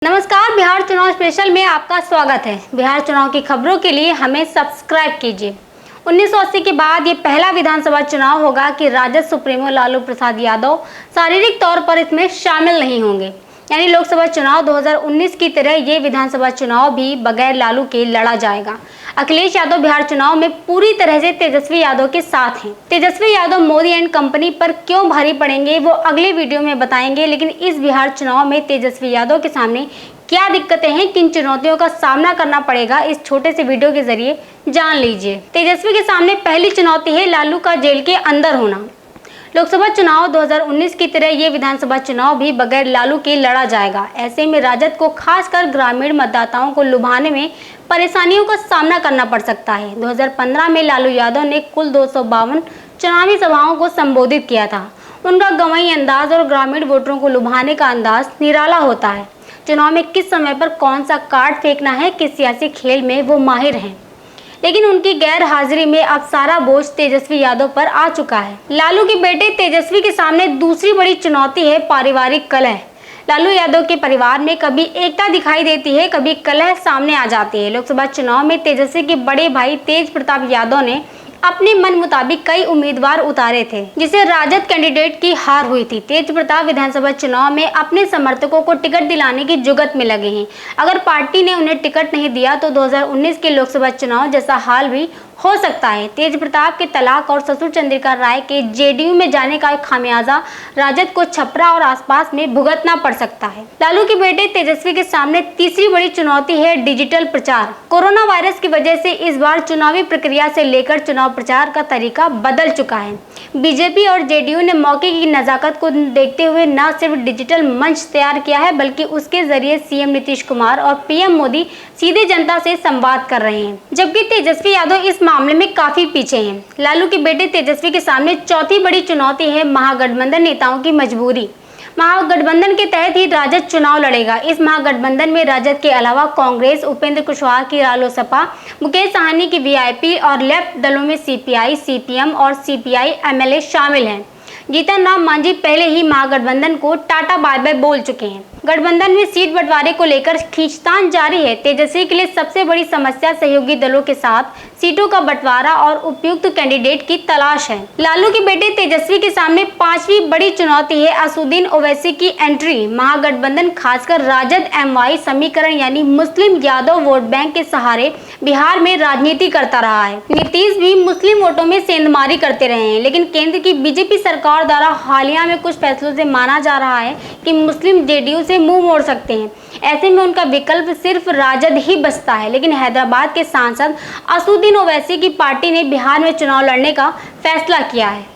नमस्कार, बिहार चुनाव स्पेशल में आपका स्वागत है। बिहार चुनाव की खबरों के लिए हमें सब्सक्राइब कीजिए। 1980 के बाद ये पहला विधानसभा चुनाव होगा कि राजद सुप्रीमो लालू प्रसाद यादव शारीरिक तौर पर इसमें शामिल नहीं होंगे। यानी लोकसभा चुनाव 2019 की तरह ये विधानसभा चुनाव भी बगैर लालू के लड़ा जाएगा। अखिलेश यादव बिहार चुनाव में पूरी तरह से तेजस्वी यादव के साथ हैं। तेजस्वी यादव मोदी एंड कंपनी पर क्यों भारी पड़ेंगे वो अगले वीडियो में बताएंगे, लेकिन इस बिहार चुनाव में तेजस्वी यादव के सामने क्या दिक्कतें हैं, किन चुनौतियों का सामना करना पड़ेगा, इस छोटे से वीडियो के जरिए जान लीजिए। तेजस्वी के सामने पहली चुनौती है लालू का जेल के अंदर होना। लोकसभा चुनाव 2019 की तरह ये विधानसभा चुनाव भी बगैर लालू के लड़ा जाएगा। ऐसे में राजद को खासकर ग्रामीण मतदाताओं को लुभाने में परेशानियों का सामना करना पड़ सकता है। 2015 में लालू यादव ने कुल 252 चुनावी सभाओं को संबोधित किया था। उनका गंवाई अंदाज और ग्रामीण वोटरों को लुभाने का अंदाज निराला होता है। चुनाव में किस समय पर कौन सा कार्ड फेंकना है, किस सियासी खेल में वो माहिर हैं। लेकिन उनकी गैर हाजिरी में अब सारा बोझ तेजस्वी यादव पर आ चुका है। लालू के बेटे तेजस्वी के सामने दूसरी बड़ी चुनौती है पारिवारिक कलह। लालू यादव के परिवार में कभी एकता दिखाई देती है, कभी कलह सामने आ जाती है। लोकसभा चुनाव में तेजस्वी के बड़े भाई तेज प्रताप यादव ने अपने मन मुताबिक कई उम्मीदवार उतारे थे, जिसे राजद कैंडिडेट की हार हुई थी। तेज प्रताप विधानसभा चुनाव में अपने समर्थकों को टिकट दिलाने की जुगत में लगे हैं। अगर पार्टी ने उन्हें टिकट नहीं दिया तो 2019 के लोकसभा चुनाव जैसा हाल भी हो सकता है। तेज प्रताप के तलाक और ससुर चंद्रिका राय के जेडीयू में जाने का खामियाजा राजद को छपरा और आसपास में भुगतना पड़ सकता है। लालू के बेटे तेजस्वी के सामने तीसरी बड़ी चुनौती है डिजिटल प्रचार। कोरोना वायरस की वजह से इस बार चुनावी प्रक्रिया से लेकर चुनाव प्रचार का तरीका बदल चुका है। बीजेपी और जेडीयू ने मौके की नजाकत को देखते हुए न सिर्फ डिजिटल मंच तैयार किया है, बल्कि उसके जरिए सीएम नीतीश कुमार और पीएम मोदी सीधे जनता से संवाद कर रहे हैं, जबकि तेजस्वी यादव इस मामले में काफी पीछे हैं। लालू के बेटे तेजस्वी के सामने चौथी बड़ी चुनौती है महागठबंधन नेताओं की मजबूरी। महागठबंधन के तहत ही राजद चुनाव लड़ेगा। इस महागठबंधन में राजद के अलावा कांग्रेस, उपेंद्र कुशवाहा की रालोसपा, मुकेश सहनी की वीआईपी और लेफ्ट दलों में सीपीआई, सीपीएम और सीपीआई एमएलए शामिल हैं। जीतन राम मांझी पहले ही महागठबंधन को टाटा बाय बाय बोल चुके हैं। गठबंधन में सीट बंटवारे को लेकर खींचतान जारी है। तेजस्वी के लिए सबसे बड़ी समस्या सहयोगी दलों के साथ सीटों का बंटवारा और उपयुक्त कैंडिडेट की तलाश है। लालू के बेटे तेजस्वी के सामने पांचवी बड़ी चुनौती है असदुद्दीन ओवैसी की एंट्री। महागठबंधन खासकर राजद एमवाई समीकरण यानी मुस्लिम यादव वोट बैंक के सहारे बिहार में राजनीति करता रहा है। नीतीश भी मुस्लिम वोटों में सेंधमारी करते रहे हैं, लेकिन केंद्र की बीजेपी सरकार द्वारा हालिया में कुछ फैसलों से माना जा रहा है कि मुस्लिम जेडीयू से मुंह मोड़ सकते हैं। ऐसे में उनका विकल्प सिर्फ राजद ही बचता है। लेकिन हैदराबाद के सांसद असदुद्दीन ओवैसी की पार्टी ने बिहार में चुनाव लड़ने का फैसला किया है।